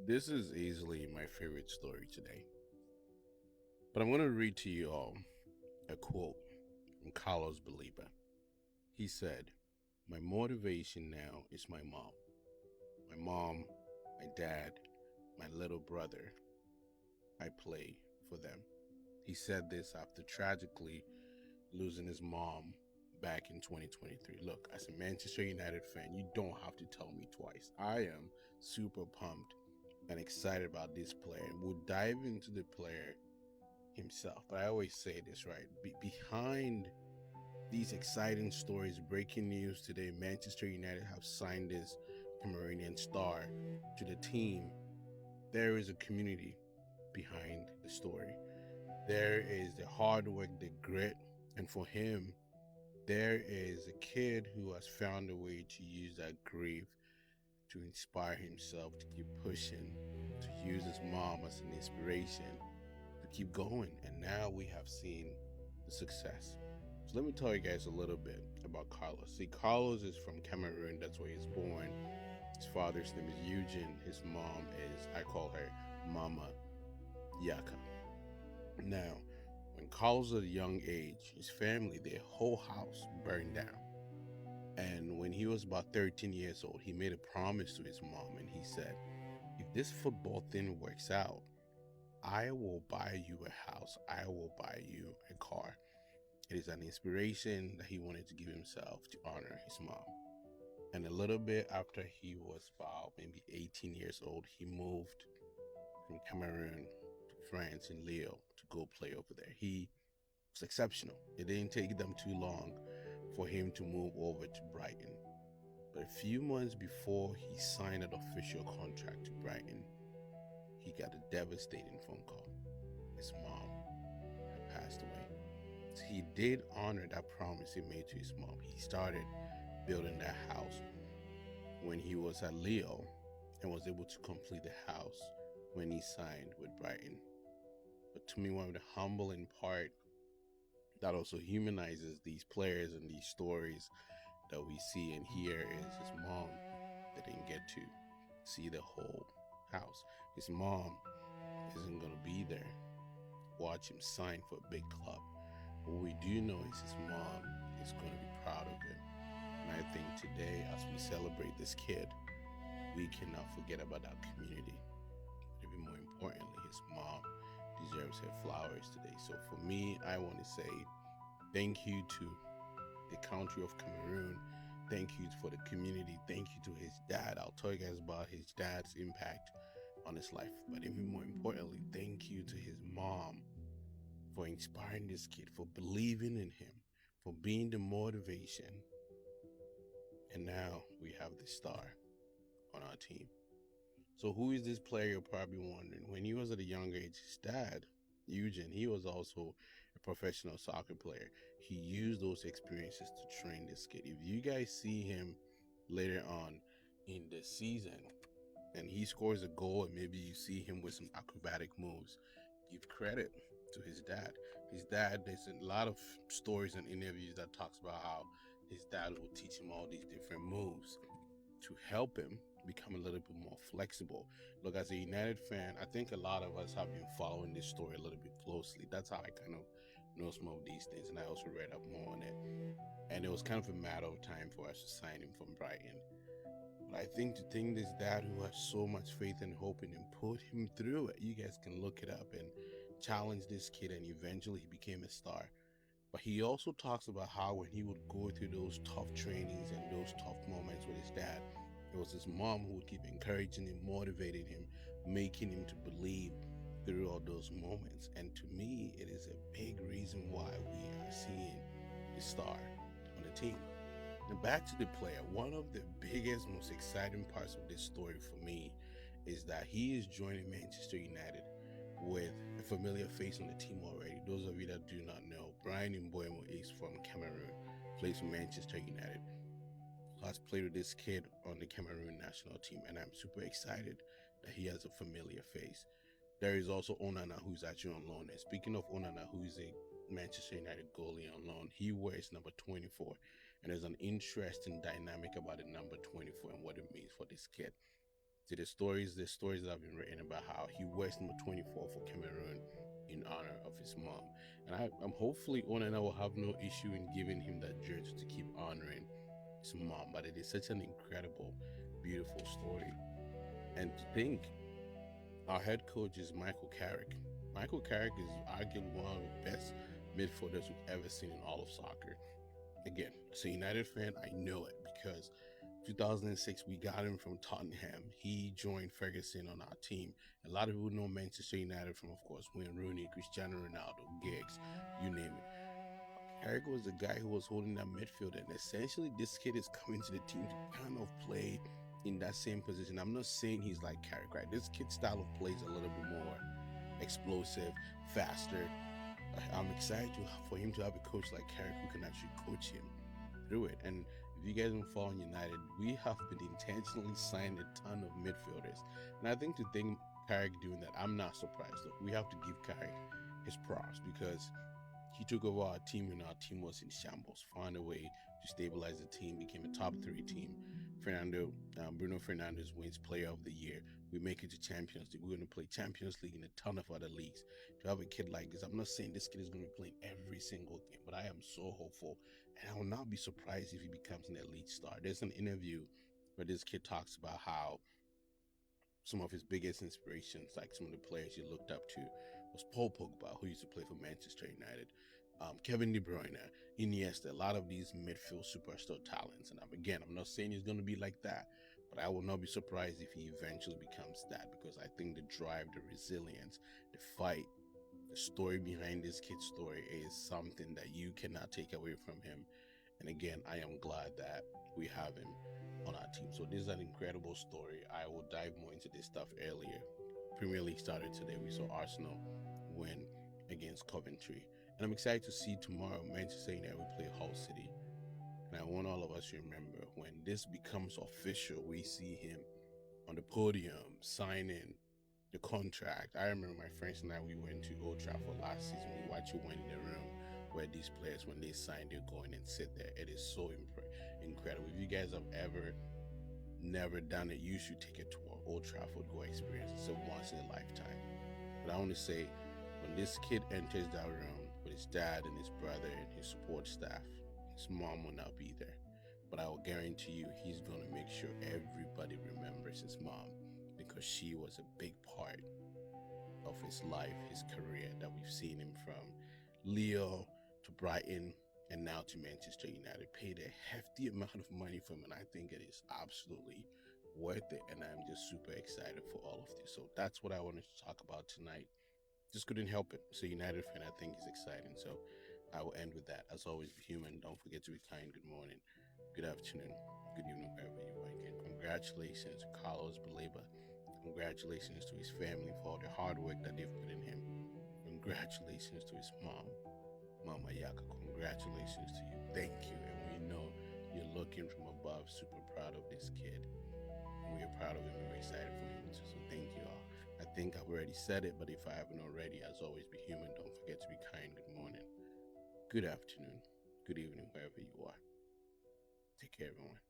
This is easily my favorite story today. But I'm going to read to you all a quote from Carlos Baleba. He said, "My motivation now is my mom. My mom, my dad, my little brother. I play for them." He said this after tragically losing his mom back in 2023. Look, as a Manchester United fan, you don't have to tell me twice. I am super pumped and excited about this player. We'll dive into the player himself. But I always say this, right? Behind these exciting stories, breaking news today, Manchester United have signed this Cameroonian star to the team. There is a community behind the story. There is the hard work, the grit, and for him, there is a kid who has found a way to use that grief to inspire himself to keep pushing, to use his mom as an inspiration to keep going. And now we have seen the success. So let me tell you guys a little bit about Carlos. See, Carlos is from Cameroon. That's where he's born. His father's name is Eugene. His mom is, I call her Mama Yaka. Now, when Carlos was at a young age, his family, their whole house burned down. And when he was about 13 years old, he made a promise to his mom and he said, "If this football thing works out, I will buy you a house. I will buy you a car." It is an inspiration that he wanted to give himself to honor his mom. And a little bit after he was about maybe 18 years old, he moved from Cameroon to France in Lille to go play over there. He was exceptional. It didn't take them too long for him to move over to Brighton. But a few months before he signed an official contract to Brighton, he got a devastating phone call. His mom had passed away. So he did honor that promise he made to his mom. He started building that house when he was at Leo and was able to complete the house when he signed with Brighton. But to me, one of the humbling part that also humanizes these players and these stories that we see and hear is his mom that didn't get to see the whole house. His mom isn't going to be there. Watch him sign for a big club. What we do know is his mom is going to be proud of him. And I think today, as we celebrate this kid, we cannot forget about that community. But even more importantly, his mom deserves her flowers today. So for me, I want to say thank you to the country of Cameroon. Thank you for the community. Thank you to his dad. I'll tell you guys about his dad's impact on his life. But even more importantly, thank you to his mom for inspiring this kid, for believing in him, for being the motivation. And now we have the star on our team. So who is this player? You're probably wondering. When he was at a young age, his dad, Eugene, he was also a professional soccer player. He used those experiences to train this kid. If you guys see him later on in the season and he scores a goal and maybe you see him with some acrobatic moves, give credit to his dad. His dad, there's a lot of stories and interviews that talks about how his dad will teach him all these different moves to help him become a little bit more flexible. Look, as a United fan, I think a lot of us have been following this story a little bit closely. That's how I kind of know some of these things, and I also read up more on it. And it was kind of a matter of time for us to sign him from Brighton. But I think to think this dad who has so much faith and hope in him put him through it. You guys can look it up and challenge this kid, and eventually he became a star. But he also talks about how when he would go through those tough trainings and those tough moments with his dad, it was his mom who would keep encouraging him, motivating him, making him to believe through all those moments. And to me, it is a big reason why we are seeing the star on the team. Now back to the player. One of the biggest, most exciting parts of this story for me is that he is joining Manchester United with a familiar face on the team already. Those of you that do not know, Brian Mbeumo is from Cameroon, plays for Manchester United. Has played with this kid on the Cameroon national team, and I'm super excited that he has a familiar face. There is also Onana, who's actually on loan. And speaking of Onana, who is a Manchester United goalie on loan, he wears number 24. And there's an interesting dynamic about the number 24 and what it means for this kid. To the stories that have been written about how he wears number 24 for Cameroon in honor of his mom. And I'm hopefully on and I will have no issue in giving him that jersey to keep honoring his mom. But it is such an incredible, beautiful story. And to think our head coach is Michael Carrick. Michael Carrick is arguably one of the best midfielders we've ever seen in all of soccer. Again, as a United fan, I know it because 2006 we got him from Tottenham. He joined Ferguson on our team. A lot of people know Manchester United from, of course, Wayne Rooney, Cristiano Ronaldo, Giggs, you name it. Carrick was the guy who was holding that midfield, and essentially this kid is coming to the team to kind of play in that same position. I'm not saying he's like Carrick, right? This kid's style of play is a little bit more explosive, faster. I'm excited for him to have a coach like Carrick who can actually coach him through it. And if you guys don't follow United, we have been intentionally signing a ton of midfielders. And I think to think Carrick doing that, I'm not surprised. Look, we have to give Carrick his props because he took over our team when our team was in shambles, found a way to stabilize the team, became a top three team. Bruno Fernandes wins Player of the Year. We make it to Champions League. We're going to play Champions League in a ton of other leagues. To have a kid like this, I'm not saying this kid is going to be playing every single game, but I am so hopeful. And I will not be surprised if he becomes an elite star. There's an interview where this kid talks about how some of his biggest inspirations, like some of the players he looked up to, was Paul Pogba, who used to play for Manchester United, Kevin De Bruyne, Iniesta, a lot of these midfield superstar talents. And I'm not saying he's going to be like that, but I will not be surprised if he eventually becomes that because I think the drive, the resilience, the fight, the story behind this kid's story is something that you cannot take away from him. And again, I am glad that we have him on our team. So this is an incredible story. I will dive more into this stuff earlier. Premier League started today. We saw Arsenal win against Coventry. And I'm excited to see tomorrow Manchester United will play Hull City. And I want all of us to remember when this becomes official, we see him on the podium signing the contract. I remember my friends and I, we went to Old Trafford last season. We watched it went in the room where these players, when they sign, they're going and sit there. It is so incredible. If you guys have ever never done it, you should take a tour. Old Trafford, go experience it. It's a once in a lifetime. But I want to say, when this kid enters that room with his dad and his brother and his support staff, his mom will not be there. But I will guarantee you, he's going to make sure everybody remembers his mom because she was a big part of his life, his career, that we've seen him from Leo to Brighton and now to Manchester United. Paid a hefty amount of money for him, and I think it is absolutely worth it. And I'm just super excited for all of this. So that's what I wanted to talk about tonight. Just couldn't help it. So United fan, I think is exciting. So I will end with that. As always, be human. Don't forget to be kind. Good morning, good afternoon, good evening, wherever you are. Again, congratulations to Carlos Baleba. Congratulations to his family for all the hard work that they've put in him. Congratulations to his mom, Mama Yaka. Congratulations to you. Thank you. And we know you're looking from above, super proud of this kid. And we are proud of him and we're excited for him too. So thank you all. I think I've already said it, but if I haven't already, as always, be human. Don't forget to be kind. Good morning, good afternoon, good evening, wherever you are. Take care, everyone.